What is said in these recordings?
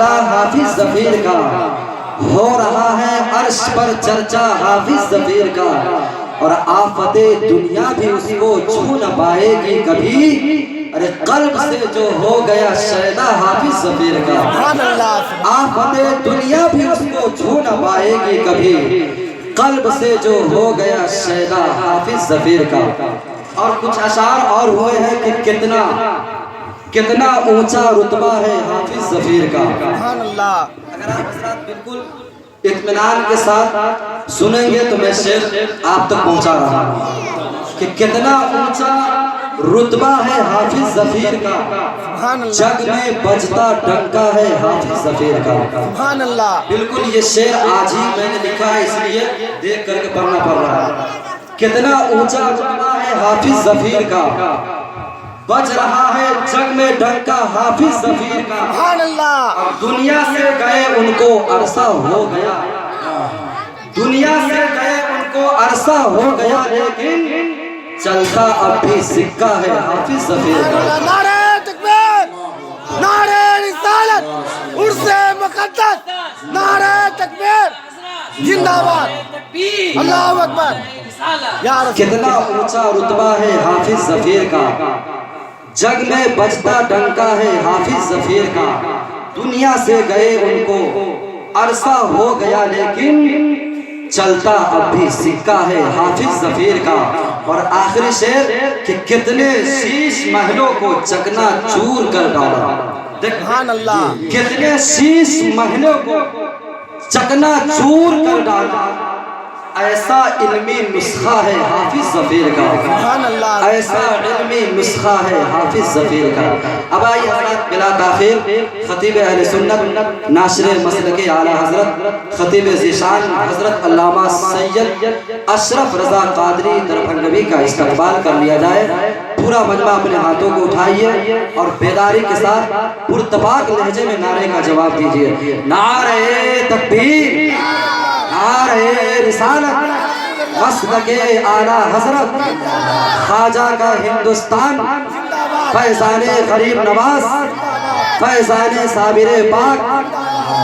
حافظ ظفیر کا ہو رہا ہے عرش پر چرچا حافظ ظفیر کا، اور آفت دنیا بھی اس کو چھو نہ پائے گی کبھی، ارے قلب سے جو ہو گیا شیدا حافظ ظفیر کا، آفت دنیا بھی اس کو چھو نہ پائے گی کبھی، قلب سے جو ہو گیا شیدا حافظ ظفیر کا۔ اور کچھ اشعار اور ہوئے ہیں کہ کتنا اونچا رتبہ ہے حافظ ظفیر کا۔ اگر آپ حضرات بالکل اطمینان کے ساتھ سنیں گے تو میں شعر آپ تک پہنچا رہا ہوں کہ کتنا اونچا رتبہ ہے حافظ ظفیر کا، جگ میں بجتا ڈنکا ہے حافظ ظفیر کا۔ بالکل یہ شعر آج ہی میں نے لکھا ہے، اس لیے دیکھ کر کے پڑھنا پڑ رہا ہے۔ کتنا اونچا رتبہ ہے حافظ ظفیر کا، بج رہا ہے جگ میں ڈنکا حافظ ظفیر کا، اب دنیا سے گئے ان کو عرصہ ہو گیا، دنیا سے گئے ان کو عرصہ ہو گیا، لیکن چلتا اب بھی سکہ ہے حافظ ظفیر کا۔ نعرہ تکبیر، نعرہ رسالت، عرص مقدس، نعرہ تکبیر، زندہ باد، اللہ اکبر۔ کتنا اونچا رتبہ ہے حافظ ظفیر کا، جگ میں بجتا ڈنکا ہے حافظ ظفیر کا، دنیا سے گئے ان کو عرصہ ہو گیا، لیکن چلتا اب بھی سکہ ہے حافظ ظفیر کا۔ اور آخری شعر کہ کتنے شیش محلوں کو چکنا چور کر ڈالا، کتنے شیش محلوں کو چکنا چور کر ڈالا، ایسا علمی نسخہ ہے حافظ ظفیر کا، ایسا علمی نسخہ ہے حافظ ظفیر کا۔ اب آئیے حضرات بلا تاخیر خطیب اہل سنت ناشر مسلک اعلیٰ حضرت خطیب ذیشان حضرت علامہ سید اشرف رضا قادری دربھنگوی کا استقبال کر لیا جائے۔ پورا مجمع اپنے ہاتھوں کو اٹھائیے اور بیداری کے ساتھ پرتپاک لہجے میں نعرے کا جواب دیجیے۔ نعرہ تکبیر، نعرہ رسالت، مسلک اعلیٰ حضرت خواجہ کا ہندوستان، فیضان غریب نواز، فیضان صابر پاک،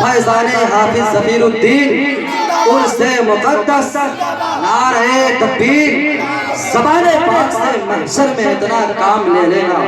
فیضان حافظ ظفیر الدین، عرص مقدس، نعرہ تکبیر، زبان پاک سے محشر میں اتنا کام لے لینا۔